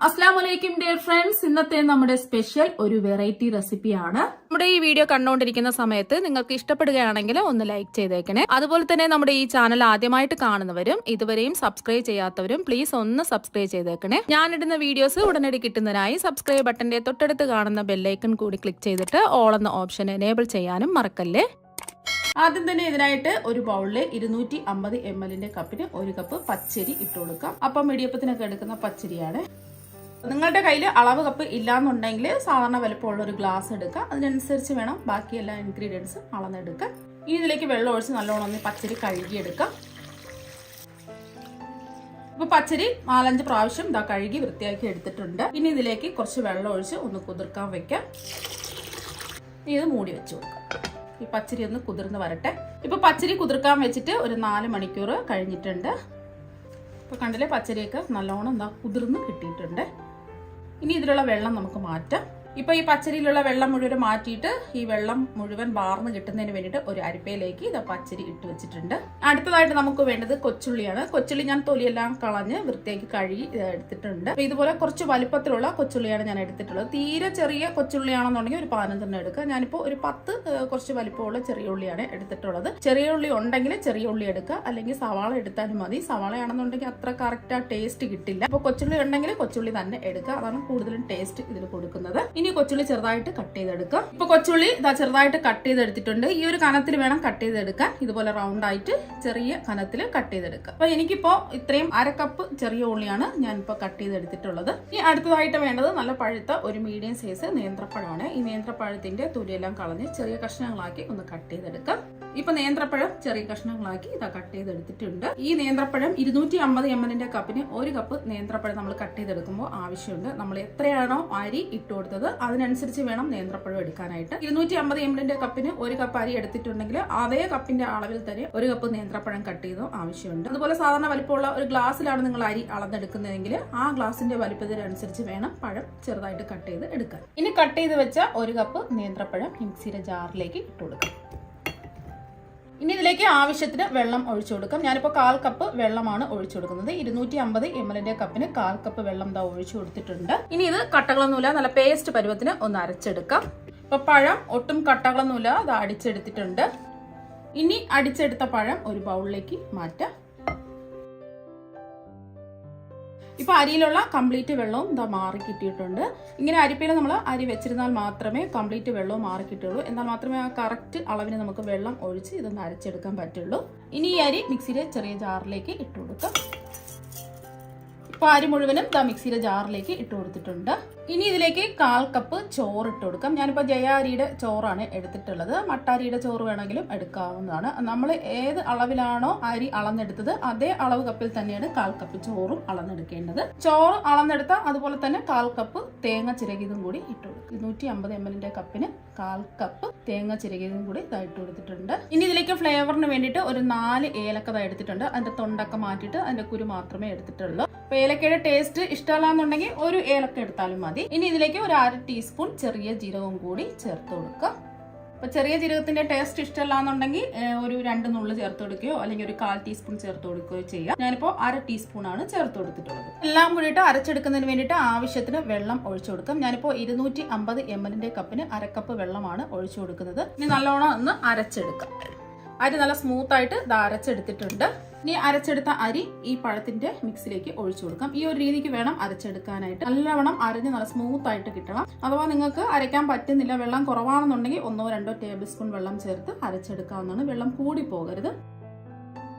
അസ്സലാമലൈക്കും dear friends, ഇന്നത്തെ നമ്മുടെ സ്പെഷ്യൽ ഒരു വെറൈറ്റി റെസിപ്പിയാണ്. നമ്മുടെ ഈ വീഡിയോ കണ്ടുകൊണ്ടിരിക്കുന്ന സമയത്ത് നിങ്ങൾക്ക് ഇഷ്ടപ്പെടുകയാണെങ്കിൽ ഒന്ന് ലൈക്ക് ചെയ്തേക്കണേ. അതുപോലെ തന്നെ നമ്മുടെ ഈ ചാനൽ ആദ്യമായിട്ട് കാണുന്നവരും ഇതുവരെയും സബ്സ്ക്രൈബ് ചെയ്യാത്തവരും പ്ലീസ് ഒന്ന് സബ്സ്ക്രൈബ് ചെയ്തേക്കണേ. ഞാനിടുന്ന വീഡിയോസ് ഉടനടി കിട്ടുന്നതിനായി സബ്സ്ക്രൈബ് ബട്ടന്റെ തൊട്ടടുത്ത് കാണുന്ന ബെല്ലൈക്കൺ കൂടി ക്ലിക്ക് ചെയ്തിട്ട് ഓൾ എന്ന ഓപ്ഷൻ എനേബിൾ ചെയ്യാനും മറക്കല്ലേ. ആദ്യം തന്നെ ഇതിനായിട്ട് ഒരു ബൗളില് 250 ml കപ്പിന് ഒരു കപ്പ് പച്ചരി ഇട്ട് കൊടുക്കാം. അപ്പം ഇടിയപ്പത്തിനൊക്കെ എടുക്കുന്ന പച്ചരിയാണ്. നിങ്ങളുടെ കയ്യിൽ അളവ് കപ്പ് ഇല്ലാന്നുണ്ടെങ്കിൽ സാധാരണ വലുപ്പമുള്ള ഒരു ഗ്ലാസ് എടുക്കുക. അതിനനുസരിച്ച് വേണം ബാക്കി എല്ലാ ഇൻഗ്രീഡിയൻസും അളന്നെടുക്കുക. ഇനി ഇതിലേക്ക് വെള്ളം ഒഴിച്ച് നല്ലോണം ഒന്ന് പച്ചരി കഴുകിയെടുക്കാം. ഇപ്പൊ പച്ചരി 4-5 പ്രാവശ്യം കഴുകി വൃത്തിയാക്കി എടുത്തിട്ടുണ്ട്. ഇനി ഇതിലേക്ക് കുറച്ച് വെള്ളം ഒഴിച്ച് ഒന്ന് കുതിർക്കാൻ വെക്കാം. ഇനി ഇത് മൂടി വെച്ച് കൊടുക്കാം. ഈ പച്ചരി ഒന്ന് കുതിർന്ന് വരട്ടെ. ഇപ്പൊ പച്ചരി കുതിർക്കാൻ വെച്ചിട്ട് ഒരു 4 മണിക്കൂർ കഴിഞ്ഞിട്ടുണ്ട്. ഇപ്പൊ കണ്ടില്ലേ, പച്ചരിയൊക്കെ നല്ലോണം കുതിർന്ന് കിട്ടിയിട്ടുണ്ട്. ഇനി ഇതിലുള്ള വെള്ളം നമുക്ക് മാറ്റാം. ഇപ്പൊ ഈ പച്ചരിയിലുള്ള വെള്ളം മുഴുവൻ മാറ്റിയിട്ട് ഈ വെള്ളം മുഴുവൻ വാർന്ന് കിട്ടുന്നതിന് വേണ്ടിയിട്ട് ഒരു അരിപ്പയിലേക്ക് ഇത് പച്ചരി ഇട്ട് വെച്ചിട്ടുണ്ട്. അടുത്തതായിട്ട് നമുക്ക് വേണ്ടത് കൊച്ചുള്ളിയാണ്. കൊച്ചുള്ളി ഞാൻ തൊലിയെല്ലാം കളഞ്ഞ് വൃത്തിയാക്കി കഴുകി എടുത്തിട്ടുണ്ട്. ഇതുപോലെ കുറച്ച് വലുപ്പത്തിലുള്ള കൊച്ചുള്ളിയാണ് ഞാൻ എടുത്തിട്ടുള്ളത്. തീരെ ചെറിയ കൊച്ചുള്ളിയാണെന്നുണ്ടെങ്കിൽ ഒരു 15 എടുക്കുക. ഞാനിപ്പോൾ ഒരു 10 കുറച്ച് വലുപ്പമുള്ള ചെറിയ ഉള്ളിയാണ് എടുത്തിട്ടുള്ളത്. ചെറിയ ഉള്ളി ഉണ്ടെങ്കിൽ ചെറിയ ഉള്ളി എടുക്കുക, അല്ലെങ്കിൽ സവാള എടുത്താലും മതി. സവാളയാണെന്നുണ്ടെങ്കിൽ അത്ര കറക്റ്റ് ആ ടേസ്റ്റ് കിട്ടില്ല. അപ്പോൾ കൊച്ചുള്ളി ഉണ്ടെങ്കിൽ കൊച്ചുള്ളി തന്നെ എടുക്കുക. അതാണ് കൂടുതലും ടേസ്റ്റ് ഇതിൽ കൊടുക്കുന്നത്. ഇനി കൊച്ചുള്ളി ചെറുതായിട്ട് കട്ട് ചെയ്തെടുക്കാം. ഇപ്പൊ കൊച്ചുള്ളി ചെറുതായിട്ട് കട്ട് ചെയ്തെടുത്തിട്ടുണ്ട്. ഈ ഒരു കനത്തിൽ വേണം കട്ട് ചെയ്തെടുക്കാൻ. ഇതുപോലെ റൗണ്ട് ആയിട്ട് ചെറിയ കനത്തിൽ കട്ട് ചെയ്തെടുക്കാം. അപ്പൊ എനിക്കിപ്പോ ഇത്രയും 1/2 കപ്പ് ചെറിയ ഉള്ളിയാണ് ഞാനിപ്പോ കട്ട് ചെയ്തെടുത്തിട്ടുള്ളത്. ഇനി അടുത്തതായിട്ട് വേണ്ടത് നല്ല പഴുത്ത ഒരു മീഡിയം സൈസ് നേന്ത്രപ്പഴമാണ്. ഈ നേന്ത്രപ്പഴത്തിന്റെ തൊലിയെല്ലാം കളഞ്ഞ് ചെറിയ കഷ്ണങ്ങളാക്കി ഒന്ന് കട്ട് ചെയ്തെടുക്കാം. ഇപ്പൊ നേന്ത്രപ്പഴം ചെറിയ കഷ്ണങ്ങളാക്കി കട്ട് ചെയ്തെടുത്തിട്ടുണ്ട്. ഈ നേന്ത്രപ്പഴം 250 ml കപ്പിന് ഒരു കപ്പ് നേന്ത്രപ്പഴം നമ്മൾ കട്ട് ചെയ്തെടുക്കുമ്പോൾ ആവശ്യമുണ്ട്. നമ്മൾ എത്രയാണോ അരി ഇട്ട് കൊടുത്തത് അതിനനുസരിച്ച് വേണം നേന്ത്രപ്പഴം എടുക്കാനായിട്ട്. 250 ml കപ്പിന് ഒരു കപ്പ് അരി എടുത്തിട്ടുണ്ടെങ്കിൽ അതേ കപ്പിന്റെ അളവിൽ തന്നെ ഒരു കപ്പ് നേന്ത്രപ്പഴം കട്ട് ചെയ്തോ ആവശ്യമുണ്ട്. അതുപോലെ സാധാരണ വലിപ്പമുള്ള ഒരു ഗ്ലാസ്സിലാണ് നിങ്ങൾ അരി അളന്നെടുക്കുന്നതെങ്കിൽ ആ ഗ്ലാസിന്റെ വലിപ്പത്തിനനുസരിച്ച് വേണം പഴം ചെറുതായിട്ട് കട്ട് ചെയ്ത് എടുക്കാൻ. ഇനി കട്ട് ചെയ്ത് വെച്ച ഒരു കപ്പ് നേന്ത്രപ്പഴം മിക്സിയുടെ ജാറിലേക്ക് ഇട്ട് കൊടുക്കാം. ഇനി ഇതിലേക്ക് ആവശ്യത്തിന് വെള്ളം ഒഴിച്ചു കൊടുക്കാം. ഞാനിപ്പോൾ 1/4 കപ്പ് വെള്ളമാണ് ഒഴിച്ചു കൊടുക്കുന്നത്. 250 ml കപ്പിന് 1/4 കപ്പ് വെള്ളം ഒഴിച്ചു കൊടുത്തിട്ടുണ്ട്. ഇനി ഇത് കട്ടകളൊന്നുമില്ല, നല്ല പേസ്റ്റ് പരുവത്തിന് ഒന്ന് അരച്ചെടുക്കാം. ഇപ്പൊ പഴം ഒട്ടും കട്ടകളൊന്നുമില്ല, അത് അടിച്ചെടുത്തിട്ടുണ്ട്. ഇനി അടിച്ചെടുത്ത പഴം ഒരു ബൗളിലേക്ക് മാറ്റാം. ഇപ്പൊ അരിയിലുള്ള കംപ്ലീറ്റ് വെള്ളവും മാറി കിട്ടിയിട്ടുണ്ട്. ഇങ്ങനെ അരിപ്പയിൽ നമ്മൾ അരി വെച്ചിരുന്നാൽ മാത്രമേ കംപ്ലീറ്റ് വെള്ളവും മാറി കിട്ടുള്ളൂ. എന്നാൽ മാത്രമേ ആ കറക്റ്റ് അളവിന് നമുക്ക് വെള്ളം ഒഴിച്ച് ഇതൊന്ന് അരച്ചെടുക്കാൻ പറ്റുള്ളൂ. ഇനി ഈ അരി മിക്സിയിലെ ചെറിയ ജാറിലേക്ക് ഇട്ട് കൊടുക്കാം. ഇപ്പൊ അരി മുഴുവനും മിക്സിയിലെ ജാറിലേക്ക് ഇട്ട് കൊടുത്തിട്ടുണ്ട്. ഇനി ഇതിലേക്ക് 1/4 കപ്പ് ചോറ് ഇട്ട് കൊടുക്കാം. ഞാനിപ്പോൾ ജയ അരിയുടെ ചോറാണ് എടുത്തിട്ടുള്ളത്. മട്ടാരിയുടെ ചോറ് വേണമെങ്കിലും എടുക്കാവുന്നതാണ്. നമ്മൾ ഏത് അളവിലാണോ അരി അളന്നെടുത്തത് അതേ അളവ് കപ്പിൽ തന്നെയാണ് 1/4 കപ്പ് ചോറും അളന്നെടുക്കേണ്ടത്. ചോറ് അളന്നെടുത്ത അതുപോലെ തന്നെ 1/4 കപ്പ് തേങ്ങ ചിരകിയതും കൂടി ഇട്ട് കൊടുക്കും. 250 ml കപ്പിന് 1/4 കപ്പ് തേങ്ങ ചിരകിയതും കൂടി ഇട്ട് കൊടുത്തിട്ടുണ്ട്. ഇനി ഇതിലേക്ക് ഫ്ലേവറിന് വേണ്ടിയിട്ട് ഒരു 4 ഏലക്ക എടുത്തിട്ടുണ്ട്. അതിന്റെ തൊണ്ടൊക്കെ മാറ്റിയിട്ട് അതിന്റെ കുരു മാത്രമേ എടുത്തിട്ടുള്ളൂ. അപ്പൊ ഏലക്കയുടെ ടേസ്റ്റ് ഇഷ്ടമല്ലാന്നുണ്ടെങ്കിൽ ഒരു ഏലക്ക എടുത്താലും മതി. ഇനി ഇതിലേക്ക് ഒരു 1/2 ടീസ്പൂൺ ചെറിയ ജീരകവും കൂടി ചേർത്ത് കൊടുക്കുക. അപ്പൊ ചെറിയ ജീരകത്തിന്റെ ടേസ്റ്റ് ഇഷ്ടമല്ലാന്നുണ്ടെങ്കിൽ ഒരു 2 നുള്ളു ചേർത്ത് കൊടുക്കുകയോ അല്ലെങ്കിൽ ഒരു 1/4 ടീസ്പൂൺ ചേർത്ത് കൊടുക്കുകയോ ചെയ്യാം. ഞാനിപ്പോൾ 1/2 ടീസ്പൂൺ ആണ് ചേർത്ത് കൊടുത്തിട്ടുള്ളത്. എല്ലാം കൂടിയിട്ട് അരച്ചെടുക്കുന്നതിന് വേണ്ടിയിട്ട് ആവശ്യത്തിന് വെള്ളം ഒഴിച്ചു കൊടുക്കാം. ഞാനിപ്പോൾ 250 ml കപ്പിന് 1/2 കപ്പ് വെള്ളമാണ് ഒഴിച്ചു കൊടുക്കുന്നത്. ഇനി നല്ലോണം ഒന്ന് അരച്ചെടുക്കാം. അരി നല്ല സ്മൂത്ത് ആയിട്ട് അരച്ചെടുത്തിട്ടുണ്ട്. ഇനി അരച്ചെടുത്ത അരി ഈ പഴത്തിന്റെ മിക്സിലേക്ക് ഒഴിച്ചു കൊടുക്കാം. ഈ ഒരു രീതിക്ക് വേണം അരച്ചെടുക്കാനായിട്ട്. നല്ലവണ്ണം അരഞ്ഞ് നല്ല സ്മൂത്ത് ആയിട്ട് കിട്ടണം. അഥവാ നിങ്ങൾക്ക് അരയ്ക്കാൻ പറ്റുന്നില്ല, വെള്ളം കുറവാണെന്നുണ്ടെങ്കിൽ 1-2 ടേബിൾ സ്പൂൺ വെള്ളം ചേർത്ത് അരച്ചെടുക്കാവുന്നതാണ്. വെള്ളം കൂടി പോകരുത്.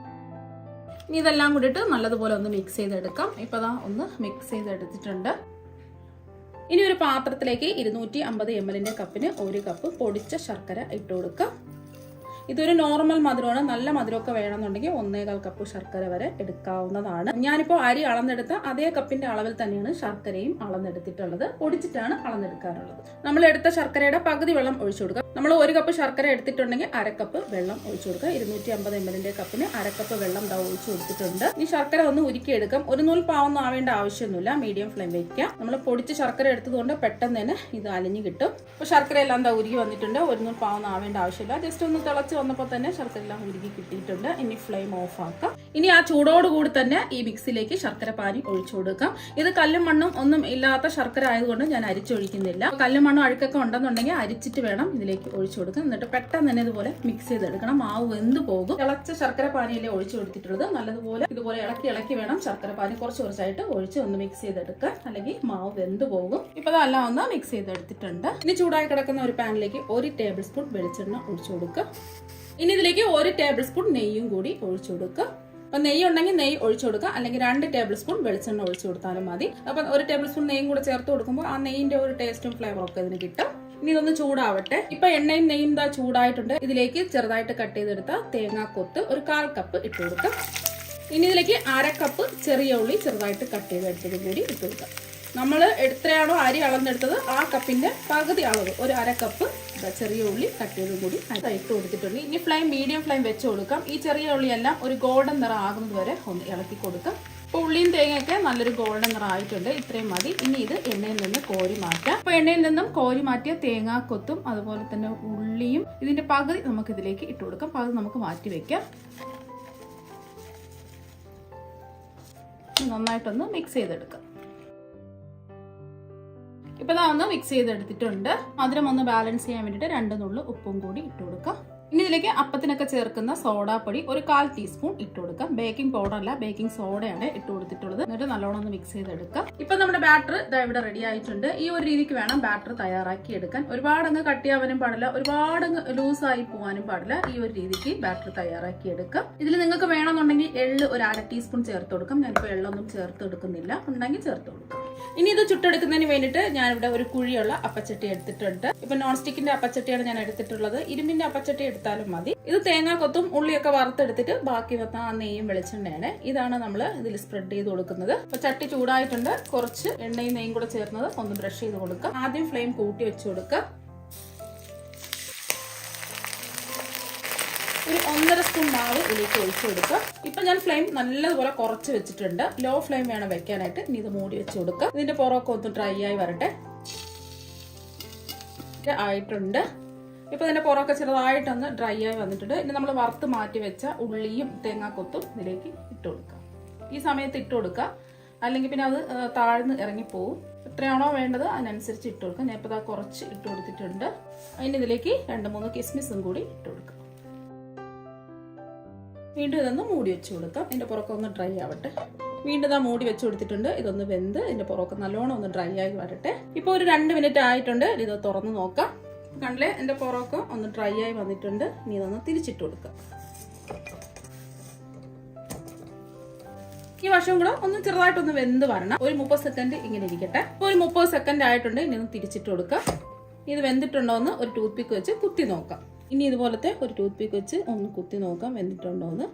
ഇനി ഇതെല്ലാം കൂടിയിട്ട് നല്ലതുപോലെ ഒന്ന് മിക്സ് ചെയ്തെടുക്കാം. ഇപ്പൊ ഒന്ന് മിക്സ് ചെയ്തെടുത്തിട്ടുണ്ട്. ഇനി ഒരു പാത്രത്തിലേക്ക് 250 ml കപ്പിന് ഒരു കപ്പ് പൊടിച്ച ശർക്കര ഇട്ട് കൊടുക്കാം. ഇതൊരു നോർമൽ മധുരമാണ്. നല്ല മധുരമൊക്കെ വേണമെന്നുണ്ടെങ്കിൽ 1/4 കപ്പ് ശർക്കര വരെ എടുക്കാവുന്നതാണ്. ഞാനിപ്പോൾ അരി അളന്നെടുത്ത അതേ കപ്പിന്റെ അളവിൽ തന്നെയാണ് ശർക്കരയും അളന്നെടുത്തിട്ടുള്ളത്. പൊടിച്ചിട്ടാണ് അളന്നെടുക്കാറുള്ളത്. നമ്മൾ എടുത്ത ശർക്കരയുടെ പകുതി വെള്ളം ഒഴിച്ചു കൊടുക്കുക. നമ്മൾ 1 കപ്പ് ശർക്കര എടുത്തിട്ടുണ്ടെങ്കിൽ 1/2 കപ്പ് വെള്ളം ഒഴിച്ചു കൊടുക്കുക. 250 ml കപ്പിന് 1/2 കപ്പ് വെള്ളം ഒഴിച്ചു കൊടുത്തിട്ടുണ്ട്. ഈ ശർക്കര ഒന്ന് ഉരുക്കിയെടുക്കാം. ഒരു നൂൽ പാവൊന്നും ആവേണ്ട ആവശ്യമൊന്നുമില്ല. മീഡിയം ഫ്ലെയിം വെക്കുക. നമ്മൾ പൊടിച്ച ശർക്കര എടുത്തതുകൊണ്ട് പെട്ടെന്ന് തന്നെ ഇത് അലിഞ്ഞു കിട്ടും. അപ്പോൾ ശർക്കര എല്ലാം ഉരുക്കി വന്നിട്ടുണ്ട്. ഒരു നൂൽ പാവൊന്നും ആവേണ്ട ആവശ്യമില്ല. ജസ്റ്റ് ഒന്ന് തിളച്ച് വന്നപ്പോൾ തന്നെ ശർക്കര എല്ലാം ഉരുക്കി കിട്ടിയിട്ടുണ്ട്. ഇനി ഫ്ലെയിം ഓഫ് ആക്കാം. ഇനി ആ ചൂടോടുകൂടി തന്നെ ഈ മിക്സിയിലേക്ക് ശർക്കര പാനി ഒഴിച്ചു കൊടുക്കാം. ഇത് കല്ലും മണ്ണും ഒന്നും ഇല്ലാത്ത ശർക്കര ആയതുകൊണ്ട് ഞാൻ അരിച്ചൊഴിക്കുന്നില്ല. കല്ലും മണ്ണും അഴുക്കൊക്കെ ഉണ്ടെന്നുണ്ടെങ്കിൽ അരിച്ചിട്ട് വേണം ഇതിലേക്ക് ഒഴിച്ചു കൊടുക്കാം. എന്നിട്ട് പെട്ടെന്ന് തന്നെ ഇതുപോലെ മിക്സ് ചെയ്തെടുക്കണം. മാവ് വെന്ത് പോകും. തിളച്ച ശർക്കര പാനിയല്ലേ ഒഴിച്ചു കൊടുത്തിട്ടുള്ളത്. നല്ലതുപോലെ ഇതുപോലെ ഇളക്കി വേണം ശർക്കര പാനി കുറച്ചായിട്ട് ഒഴിച്ച് ഒന്ന് മിക്സ് ചെയ്തെടുക്കാൻ, അല്ലെങ്കിൽ മാവ് വെന്ത് പോകും. ഇപ്പൊ അതെല്ലാം ഒന്ന് മിക്സ് ചെയ്തെടുത്തിട്ടുണ്ട്. ഇനി ചൂടായി കിടക്കുന്ന ഒരു പാനിലേക്ക് 1 ടേബിൾ സ്പൂൺ വെളിച്ചെണ്ണ ഒഴിച്ചു കൊടുക്കുക. ഇനി ഇതിലേക്ക് 1 ടേബിൾ സ്പൂൺ നെയ്യും കൂടി ഒഴിച്ചു കൊടുക്കുക. അപ്പൊ നെയ്യ് ഉണ്ടെങ്കിൽ നെയ്യ് ഒഴിച്ചു കൊടുക്കുക, അല്ലെങ്കിൽ 2 ടേബിൾ സ്പൂൺ വെളിച്ചെണ്ണ ഒഴിച്ചു കൊടുത്താലും മതി. അപ്പൊ 1 ടേബിൾ സ്പൂൺ നെയ്യും കൂടെ ചേർത്ത് കൊടുക്കുമ്പോൾ ആ നെയ്യിന്റെ ഒരു ടേസ്റ്റും ഫ്ലേവറും ഒക്കെ ഇതിന് കിട്ടും. ഇനി ഇതൊന്ന് ചൂടാവട്ടെ. ഇപ്പൊ എണ്ണയും നെയ്യും ചൂടായിട്ടുണ്ട്. ഇതിലേക്ക് ചെറുതായിട്ട് കട്ട് ചെയ്തെടുത്ത തേങ്ങാക്കൊത്ത് 1/4 കപ്പ് ഇട്ട് കൊടുക്കാം. ഇനി ഇതിലേക്ക് 1/2 കപ്പ് ചെറിയ ഉള്ളി ചെറുതായിട്ട് കട്ട് ചെയ്തെടുത്തത് കൂടി ഇട്ട് കൊടുക്കാം. നമ്മൾ എത്രയാണോ അരി അളന്നെടുത്തത് ആ കപ്പിന്റെ പകുതി അളവ് 1/2 കപ്പ് ചെറിയ ഉള്ളി കട്ട് ചെയ്തും കൂടി ഇട്ട് കൊടുത്തിട്ടുണ്ട്. ഇനി മീഡിയം ഫ്ലെയിം വെച്ച് കൊടുക്കാം. ഈ ചെറിയ ഉള്ളിയെല്ലാം ഒരു ഗോൾഡൻ നിറം ആകുന്നത് വരെ ഒന്ന് ഇളക്കി കൊടുക്കാം. അപ്പോൾ ഉള്ളിയും തേങ്ങയൊക്കെ നല്ലൊരു ഗോൾഡൻ നിറം ആയിട്ടുണ്ട്. ഇത്രയും മതി. ഇനി ഇത് എണ്ണയിൽ നിന്ന് കോരി മാറ്റാം. അപ്പോൾ എണ്ണയിൽ നിന്നും കോരി മാറ്റിയ തേങ്ങാക്കൊത്തും അതുപോലെ തന്നെ ഉള്ളിയും ഇതിന്റെ പകുതി നമുക്ക് ഇതിലേക്ക് ഇട്ട് കൊടുക്കാം. പകുതി നമുക്ക് മാറ്റി വെക്കാം. നന്നായിട്ടൊന്ന് മിക്സ് ചെയ്തെടുക്കാം. ഇപ്പൊ ഒന്ന് മിക്സ് ചെയ്തെടുത്തിട്ടുണ്ട്. മധുരം ഒന്ന് ബാലൻസ് ചെയ്യാൻ വേണ്ടിയിട്ട് 2 നുള്ളു ഉപ്പും കൂടി ഇട്ട് കൊടുക്കാം. ഇനി ഇതിലേക്ക് അപ്പത്തിനൊക്കെ ചേർക്കുന്ന സോഡാപ്പൊടി 1/4 ടീസ്പൂൺ ഇട്ട് കൊടുക്കാം. ബേക്കിംഗ് പൗഡർ അല്ല, ബേക്കിംഗ് സോഡയാണ് ഇട്ട് കൊടുത്തിട്ടുള്ളത്. എന്നിട്ട് നല്ലോണം ഒന്ന് മിക്സ് ചെയ്തെടുക്കാം. ഇപ്പൊ നമ്മുടെ ബാറ്റർ ഇവിടെ റെഡി ആയിട്ടുണ്ട്. ഈ ഒരു രീതിക്ക് വേണം ബാറ്റർ തയ്യാറാക്കി എടുക്കാൻ. ഒരുപാട് അങ്ങ് കട്ടിയാവാനും പാടില്ല, ഒരുപാട് അങ്ങ് ലൂസായി പോകാനും പാടില്ല. ഈ ഒരു രീതിക്ക് ബാറ്റർ തയ്യാറാക്കി എടുക്കാം. ഇതിൽ നിങ്ങൾക്ക് വേണമെന്നുണ്ടെങ്കിൽ എള്ള് 1/2 ടീസ്പൂൺ ചേർത്ത് കൊടുക്കാം. ഞാനിപ്പോൾ എള്ളൊന്നും ചേർത്ത് എടുക്കുന്നില്ല, ഉണ്ടെങ്കിൽ ചേർത്ത് കൊടുക്കാം. ഇനി ഇത് ചുട്ടെടുക്കുന്നതിന് വേണ്ടിയിട്ട് ഞാനിവിടെ ഒരു കുഴിയുള്ള അപ്പച്ചട്ടി എടുത്തിട്ടുണ്ട്. ഇപ്പൊ നോൺ സ്റ്റിക്കിന്റെ അപ്പച്ചട്ടിയാണ് ഞാൻ എടുത്തിട്ടുള്ളത്. ഇരുമ്പിന്റെ അപ്പച്ചട്ടി എടുത്താലും മതി. ഇത് തേങ്ങാക്കൊത്തും ഉള്ളിയൊക്കെ വറുത്തെടുത്തിട്ട് ബാക്കി വന്ന ആ നെയ്യും വെളിച്ചെണ്ണയാണ്. ഇതാണ് നമ്മൾ ഇതിൽ സ്പ്രെഡ് ചെയ്ത് കൊടുക്കുന്നത്. അപ്പൊ ചട്ടി ചൂടായിട്ടുണ്ട്. കുറച്ച് എണ്ണയും നെയ്യും കൂടെ ചേർന്നത് ഒന്ന് ബ്രഷ് ചെയ്ത് കൊടുക്കുക. ആദ്യം ഫ്ലെയിം കൂട്ടി വെച്ച് കൊടുക്കുക. ഒരു 1.5 സ്പൂൺ മാവ് ഇതിലേക്ക് ഒഴിച്ചു കൊടുക്കുക. ഇപ്പൊ ഞാൻ ഫ്ലെയിം നല്ലതുപോലെ കുറച്ച് വെച്ചിട്ടുണ്ട്. ലോ ഫ്ലെയിം വേണം വെക്കാനായിട്ട്. ഇനി ഇത് മൂടി വെച്ച് കൊടുക്കുക. ഇതിന്റെ പുറമൊക്കെ ഒന്ന് ഡ്രൈ ആയി വരട്ടെ. ആയിട്ടുണ്ട്. ഇപ്പൊ ഇതിന്റെ പുറമൊക്കെ ചെറുതായിട്ടൊന്ന് ഡ്രൈ ആയി വന്നിട്ടുണ്ട്. ഇനി നമ്മൾ വറുത്ത് മാറ്റി വെച്ച ഉള്ളിയും തേങ്ങാക്കൊത്തും ഇതിലേക്ക് ഇട്ട് കൊടുക്കുക. ഈ സമയത്ത് ഇട്ട് കൊടുക്കുക, അല്ലെങ്കിൽ പിന്നെ അത് താഴ്ന്ന് ഇറങ്ങിപ്പോവും. എത്രയാണോ വേണ്ടത് അതിനനുസരിച്ച് ഇട്ട് കൊടുക്കുക. ഞാൻ ഇപ്പോൾ കുറച്ച് ഇട്ട് കൊടുത്തിട്ടുണ്ട്. അതിന് ഇതിലേക്ക് 2-3 കിസ്മിസും കൂടി ഇട്ട് കൊടുക്കുക. വീണ്ടും ഇതൊന്ന് മൂടി വെച്ച് കൊടുക്കാം. ഇതിന്റെ പുറമൊക്കെ ഒന്ന് ഡ്രൈ ആവട്ടെ. വീണ്ടും മൂടി വെച്ച് കൊടുത്തിട്ടുണ്ട്. ഇതൊന്ന് വെന്ത് ഇതിന്റെ പുറമൊക്കെ നല്ലോണം ഒന്ന് ഡ്രൈ ആയി വരട്ടെ. ഇപ്പൊ ഒരു 2 മിനിറ്റ് ആയിട്ടുണ്ട്. ഇത് തുറന്ന് നോക്കാം. കണ്ടില്ലേ, എന്റെ പുറമൊക്കെ ഒന്ന് ഡ്രൈ ആയി വന്നിട്ടുണ്ട്. ഇനി ഇതൊന്ന് തിരിച്ചിട്ട് കൊടുക്കാം. ഈ വശം കൂടെ ഒന്ന് ചെറുതായിട്ടൊന്ന് വെന്ത് വരണം. ഒരു 30 സെക്കൻഡ് ഇങ്ങനെ ഇരിക്കട്ടെ. ഇപ്പൊ ഒരു 30 സെക്കൻഡ് ആയിട്ടുണ്ട്. ഇനി ഒന്ന് തിരിച്ചിട്ട് കൊടുക്കാം. ഇത് വെന്തിട്ടുണ്ടോ എന്ന് ഒരു ടൂത്ത് പിക്ക് വെച്ച് കുത്തി നോക്കാം. ഇനി ഇതുപോലത്തെ ഒരു ടൂത്ത് പിക്ക് വെച്ച് ഒന്ന് കുത്തി നോക്കാം വെന്തിട്ടുണ്ടോ എന്ന്.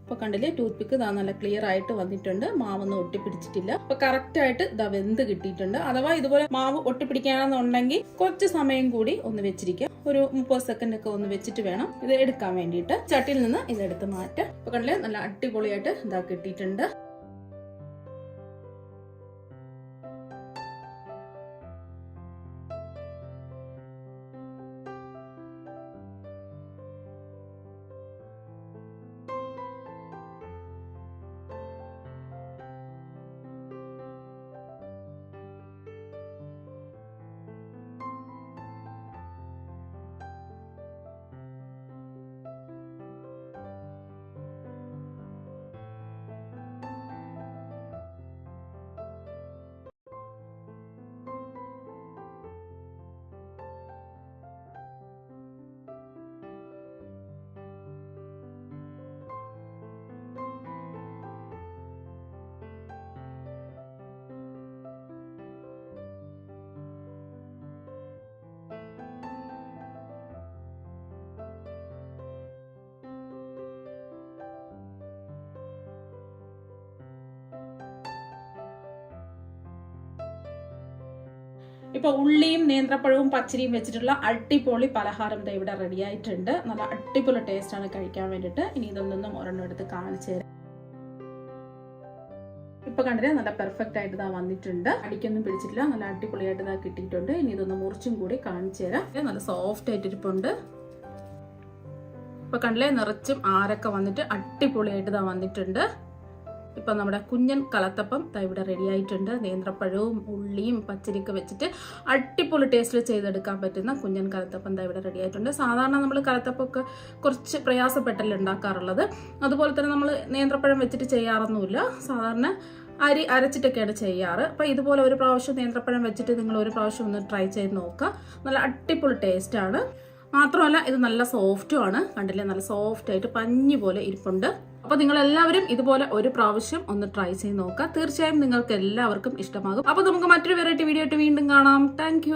ഇപ്പൊ കണ്ടില്ലേ, ടൂത്ത് പിക്ക് നല്ല ക്ലിയർ ആയിട്ട് വന്നിട്ടുണ്ട്. മാവൊന്നും ഒട്ടിപ്പിടിച്ചിട്ടില്ല. അപ്പൊ കറക്റ്റ് ആയിട്ട് വെന്ത് കിട്ടിയിട്ടുണ്ട്. അഥവാ ഇതുപോലെ മാവ് ഒട്ടിപ്പിടിക്കാണെന്നുണ്ടെങ്കിൽ കുറച്ച് സമയം കൂടി ഒന്ന് വെച്ചിരിക്കാം. ഒരു 30 സെക്കൻഡ് ഒക്കെ ഒന്ന് വെച്ചിട്ട് വേണം ഇത് എടുക്കാൻ വേണ്ടിയിട്ട്. ചട്ടിയിൽ നിന്ന് ഇതെടുത്ത് മാറ്റാം. ഇപ്പൊ കണ്ടില്ലേ, നല്ല അടിപൊളിയായിട്ട് കിട്ടിയിട്ടുണ്ട്. ഇപ്പൊ ഉള്ളിയും നേന്ത്രപ്പഴവും പച്ചരിയും വെച്ചിട്ടുള്ള അടിപൊളി പലഹാരം ഇവിടെ റെഡി ആയിട്ടുണ്ട്. നല്ല അടിപൊളി ടേസ്റ്റ് ആണ് കഴിക്കാൻ വേണ്ടിയിട്ട്. ഇനി ഇതൊന്നും ഒരെണ്ണം എടുത്ത് കാണിച്ചു തരാം. ഇപ്പൊ കണ്ടില്ലേ, നല്ല പെർഫെക്റ്റ് ആയിട്ട് വന്നിട്ടുണ്ട്. അടിക്കൊന്നും പിടിച്ചിട്ടില്ല. നല്ല അടിപൊളിയായിട്ട് കിട്ടിയിട്ടുണ്ട്. ഇനി ഇതൊന്ന് മുറിച്ചും കൂടി കാണിച്ചു തരാം. നല്ല സോഫ്റ്റ് ആയിട്ടിരിപ്പുണ്ട്. ഇപ്പൊ കണ്ടില്ലേ നിറച്ചും ആരൊക്കെ വന്നിട്ട് അടിപൊളിയായിട്ട് ഇതാ വന്നിട്ടുണ്ട്. ഇപ്പൊ നമ്മുടെ കുഞ്ഞൻ കലത്തപ്പം ഇവിടെ റെഡി ആയിട്ടുണ്ട്. നേന്ത്രപ്പഴവും ഉള്ളിയും പച്ചരിയൊക്കെ വെച്ചിട്ട് അടിപൊളി ടേസ്റ്റിൽ ചെയ്തെടുക്കാൻ പറ്റുന്ന കുഞ്ഞൻ കലത്തപ്പം ഇവിടെ റെഡി ആയിട്ടുണ്ട്. സാധാരണ നമ്മൾ കലത്തപ്പമൊക്കെ കുറച്ച് പ്രയാസപ്പെട്ടല്ലേ ഉണ്ടാക്കാറുള്ളത്. അതുപോലെ തന്നെ നമ്മൾ നേന്ത്രപ്പഴം വെച്ചിട്ട് ചെയ്യാറൊന്നുമില്ല. സാധാരണ അരി അരച്ചിട്ടൊക്കെയാണ് ചെയ്യാറ്. അപ്പം ഇതുപോലെ ഒരു പ്രാവശ്യം നേന്ത്രപ്പഴം വെച്ചിട്ട് നിങ്ങൾ ഒരു പ്രാവശ്യം ഒന്ന് ട്രൈ ചെയ്ത് നോക്കുക. നല്ല അടിപൊളി ടേസ്റ്റാണ്. മാത്രമല്ല ഇത് നല്ല സോഫ്റ്റും ആണ്. കണ്ടില്ലേ, നല്ല സോഫ്റ്റ് ആയിട്ട് പഞ്ഞി പോലെ ഇരിപ്പുണ്ട്. അപ്പൊ നിങ്ങൾ എല്ലാവരും ഇതുപോലെ ഒരു പ്രാവശ്യം ഒന്ന് ട്രൈ ചെയ്ത് നോക്കുക. തീർച്ചയായും നിങ്ങൾക്ക് എല്ലാവർക്കും ഇഷ്ടമാകും. അപ്പൊ നമുക്ക് മറ്റൊരു വെറൈറ്റി വീഡിയോ ആയിട്ട് വീണ്ടും കാണാം. താങ്ക്